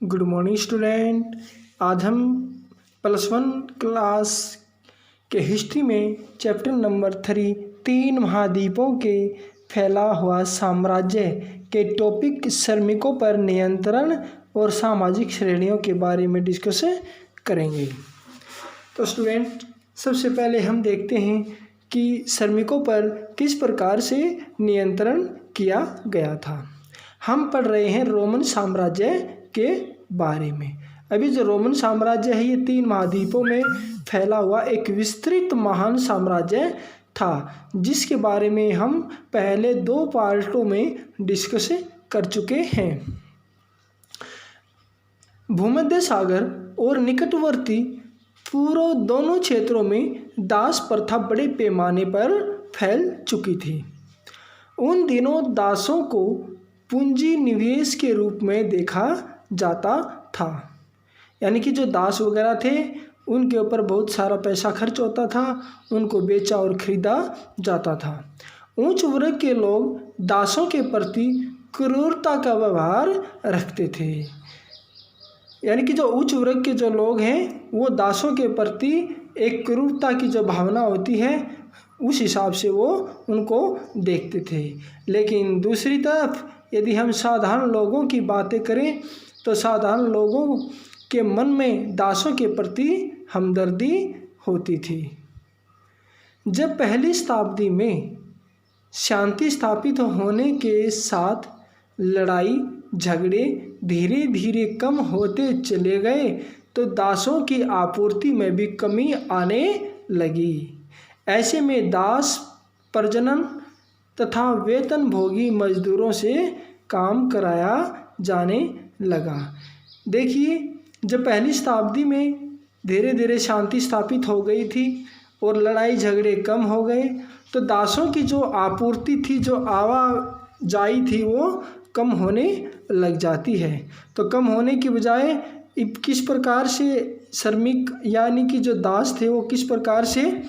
Good morning student. आज हम +1 class के हिस्ट्री में चैप्टर नंबर 3 तीन महाद्वीपों के फैला हुआ साम्राज्य के टॉपिक श्रमिकों पर नियंत्रण और सामाजिक श्रेणियों के बारे में डिस्कस करेंगे। तो स्टूडेंट, सबसे पहले हम देखते हैं कि श्रमिकों पर किस प्रकार से नियंत्रण किया गया था। हम पढ़ रहे हैं रोमन साम्राज्य के बारे में। अभी जो रोमन साम्राज्य है ये 3 महाद्वीपों में फैला हुआ एक विस्तृत महान साम्राज्य था, जिसके बारे में हम पहले 2 पार्टों में डिस्कस कर चुके हैं। भूमध्य सागर और निकटवर्ती पूर्व दोनों क्षेत्रों में दास प्रथा बड़े पैमाने पर फैल चुकी थी। उन दिनों दासों को पूंजी निवेश के रूप में देखा जाता था, यानी कि जो दास वगैरह थे उनके ऊपर बहुत सारा पैसा खर्च होता था, उनको बेचा और खरीदा जाता था। उच्च वर्ग के लोग दासों के प्रति क्रूरता का व्यवहार रखते थे, यानी कि जो उच्च वर्ग के जो लोग हैं वो दासों के प्रति एक क्रूरता की जो भावना होती है उस हिसाब से वो उनको देखते थे। लेकिन दूसरी तरफ यदि हम साधारण लोगों की बातें करें तो साधारण लोगों के मन में दासों के प्रति हमदर्दी होती थी। जब पहली शताब्दी में शांति स्थापित होने के साथ लड़ाई झगड़े धीरे धीरे कम होते चले गए तो दासों की आपूर्ति में भी कमी आने लगी। ऐसे में दास प्रजनन तथा वेतनभोगी मजदूरों से काम कराया जाने लगा। देखिए, जब पहली शताब्दी में धीरे धीरे शांति स्थापित हो गई थी और लड़ाई झगड़े कम हो गए तो दासों की जो आपूर्ति थी, जो आवाजाही थी, वो कम होने लग जाती है। तो कम होने की बजाय किस प्रकार से श्रमिक यानी कि जो दास थे वो किस प्रकार से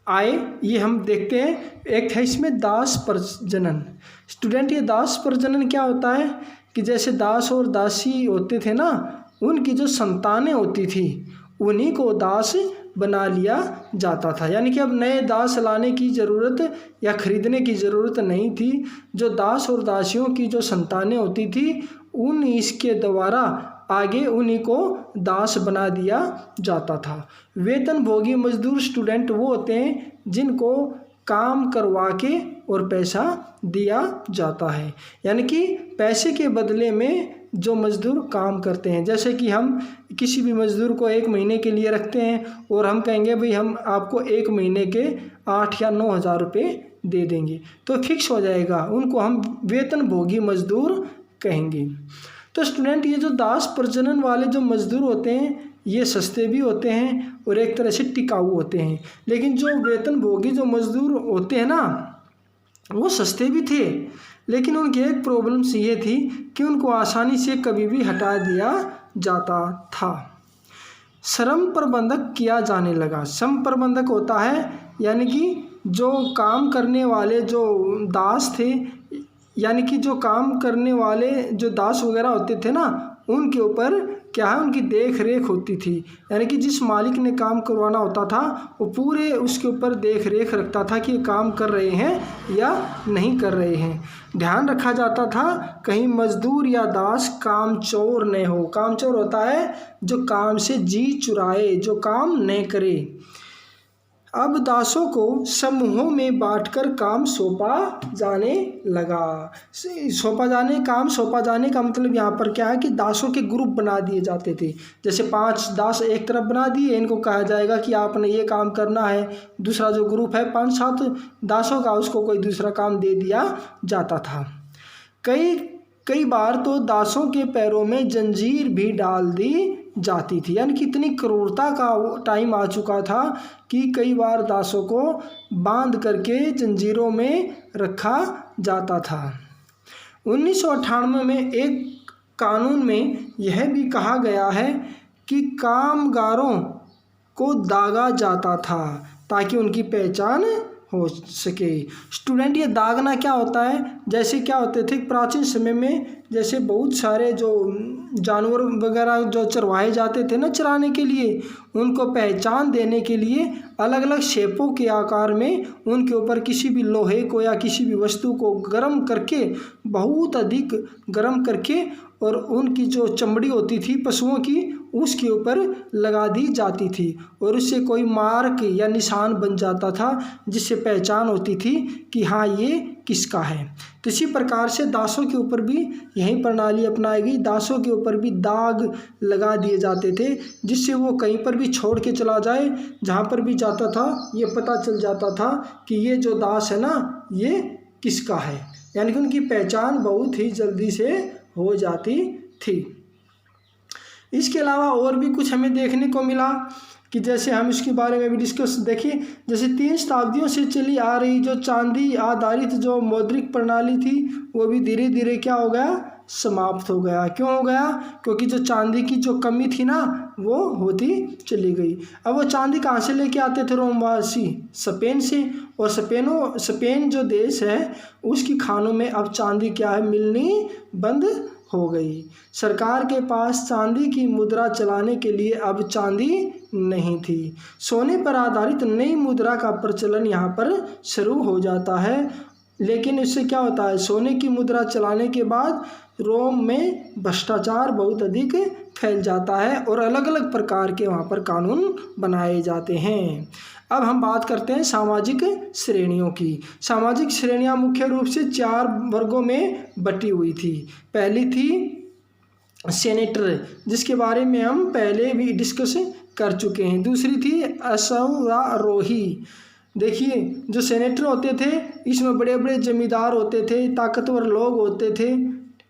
आए, ये हम देखते हैं। एक है इसमें दास प्रजनन। स्टूडेंट, ये दास प्रजनन क्या होता है कि जैसे दास और दासी होते थे ना, उनकी जो संतानें होती थी उन्हीं को दास बना लिया जाता था, यानी कि अब नए दास लाने की ज़रूरत या खरीदने की ज़रूरत नहीं थी। जो दास और दासियों की जो संतानें होती थी उन इसके द्वारा आगे उन्हीं को दास बना दिया जाता था। वेतनभोगी मजदूर स्टूडेंट वो होते हैं जिनको काम करवा के और पैसा दिया जाता है, यानी कि पैसे के बदले में जो मज़दूर काम करते हैं। जैसे कि हम किसी भी मज़दूर को 1 महीने के लिए रखते हैं और हम कहेंगे भाई हम आपको 1 महीने के 8 या 9 हज़ार रुपये दे देंगे, तो फिक्स हो जाएगा, उनको हम वेतनभोगी मजदूर कहेंगे। तो स्टूडेंट, ये जो दास प्रजनन वाले जो मजदूर होते हैं ये सस्ते भी होते हैं और एक तरह से टिकाऊ होते हैं। लेकिन जो वेतनभोगी जो मजदूर होते हैं ना, वो सस्ते भी थे, लेकिन उनकी एक प्रॉब्लम्स ये थी कि उनको आसानी से कभी भी हटा दिया जाता था। श्रम प्रबंधक किया जाने लगा। श्रम प्रबंधक होता है यानी कि जो काम करने वाले जो दास थे, यानी कि जो काम करने वाले जो दास वगैरह होते थे ना, उनके ऊपर क्या है, उनकी देख रेख होती थी। यानी कि जिस मालिक ने काम करवाना होता था वो पूरे उसके ऊपर देख रेख रखता था कि ये काम कर रहे हैं या नहीं कर रहे हैं। ध्यान रखा जाता था कहीं मजदूर या दास कामचोर न हो। कामचोर होता है जो काम से जी चुराए, जो काम न करे। अब दासों को समूहों में बांटकर काम सौंपा जाने लगा। काम सौंपा जाने का मतलब यहाँ पर क्या है कि दासों के ग्रुप बना दिए जाते थे। जैसे 5 दास एक तरफ बना दिए, इनको कहा जाएगा कि आपने ये काम करना है। दूसरा जो ग्रुप है 5-7 दासों का, उसको कोई दूसरा काम दे दिया जाता था। कई बार तो दासों के पैरों में जंजीर भी डाल दी जाती थी, यानी कि इतनी क्रूरता का टाइम आ चुका था कि कई बार दासों को बांध करके जंजीरों में रखा जाता था। 1998 में एक कानून में यह भी कहा गया है कि कामगारों को दागा जाता था ताकि उनकी पहचान हो सके। स्टूडेंट, ये दागना क्या होता है? जैसे क्या होते थे प्राचीन समय में, जैसे बहुत सारे जो जानवर वगैरह जो चरवाए जाते थे ना चराने के लिए, उनको पहचान देने के लिए अलग अलग शेपों के आकार में उनके ऊपर किसी भी लोहे को या किसी भी वस्तु को गर्म करके, बहुत अधिक गर्म करके, और उनकी जो चमड़ी होती थी पशुओं की उसके ऊपर लगा दी जाती थी, और उससे कोई मार्क या निशान बन जाता था जिससे पहचान होती थी कि हाँ ये किसका है। तो इसी प्रकार से दासों के ऊपर भी यही प्रणाली अपनाई गई। दासों के ऊपर भी दाग लगा दिए जाते थे जिससे वो कहीं पर भी छोड़ के चला जाए, जहाँ पर भी जाता था ये पता चल जाता था कि ये जो दास है ना ये किसका है, यानी कि उनकी पहचान बहुत ही जल्दी से हो जाती थी। इसके अलावा और भी कुछ हमें देखने को मिला कि जैसे हम इसके बारे में भी डिस्कस देखिए, जैसे 3 शताब्दियों से चली आ रही जो चांदी आधारित जो मौद्रिक प्रणाली थी वो भी धीरे धीरे क्या हो गया, समाप्त हो गया। क्यों हो गया? क्योंकि जो चांदी की जो कमी थी ना वो होती चली गई। अब वो चांदी कहाँ से लेके आते थे रोमवासी? स्पेन से, और स्पेन जो देश है उसकी खानों में अब चांदी क्या है, मिलनी बंद हो गई। सरकार के पास चांदी की मुद्रा चलाने के लिए अब चांदी नहीं थी। सोने पर आधारित नई मुद्रा का प्रचलन यहाँ पर शुरू हो जाता है, लेकिन इससे क्या होता है, सोने की मुद्रा चलाने के बाद रोम में भ्रष्टाचार बहुत अधिक फैल जाता है और अलग अलग प्रकार के वहाँ पर कानून बनाए जाते हैं। अब हम बात करते हैं सामाजिक श्रेणियों की। सामाजिक श्रेणियाँ मुख्य रूप से 4 वर्गों में बटी हुई थी। पहली थी सेनेटर, जिसके बारे में हम पहले भी डिस्कस कर चुके हैं। दूसरी थी अश्वारोही। देखिए जो सेनेटर होते थे इसमें बड़े बड़े जमींदार होते थे, ताकतवर लोग होते थे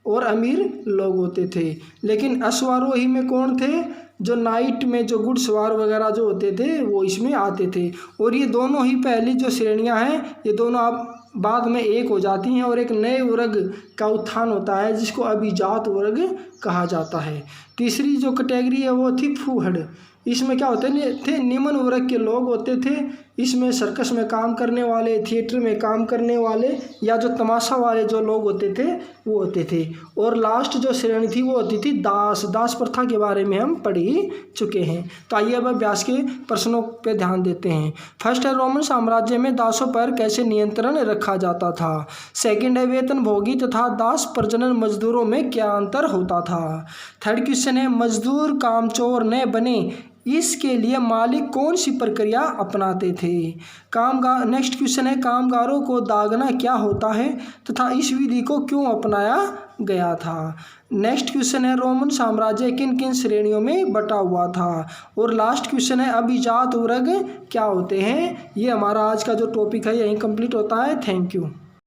और अमीर लोग होते थे। लेकिन अश्वारोही में कौन थे? जो नाइट में जो घुड़सवार वगैरह जो होते थे वो इसमें आते थे। और ये दोनों ही पहली जो श्रेणियां हैं ये दोनों अब बाद में एक हो जाती हैं और एक नए वर्ग का उत्थान होता है जिसको अभिजात वर्ग कहा जाता है। तीसरी जो कैटेगरी है वो थी फूहड़। इसमें क्या होते थे, निम्न वर्ग के लोग होते थे। इसमें सर्कस में काम करने वाले, थिएटर में काम करने वाले या जो तमाशा वाले जो लोग होते थे वो होते थे। और लास्ट जो श्रेणी थी वो होती थी दास। दास प्रथा के बारे में हम पढ़ ही चुके हैं। तो आइए अब अभ्यास के प्रश्नों पर ध्यान देते हैं। फर्स्ट है, रोमन साम्राज्य में दासों पर कैसे नियंत्रण रखा जाता था। सेकंड है, वेतनभोगी तथा दास प्रजनन मजदूरों में क्या अंतर होता था। थर्ड क्वेश्चन है, मजदूर कामचोर न बने इसके लिए मालिक कौन सी प्रक्रिया अपनाते थे। नेक्स्ट क्वेश्चन है, कामगारों को दागना क्या होता है तथा इस विधि को क्यों अपनाया गया था। नेक्स्ट क्वेश्चन है, रोमन साम्राज्य किन किन श्रेणियों में बटा हुआ था। और लास्ट क्वेश्चन है, अभिजात वर्ग क्या होते हैं। ये हमारा आज का जो टॉपिक है यहीं कंप्लीट होता है। Thank you.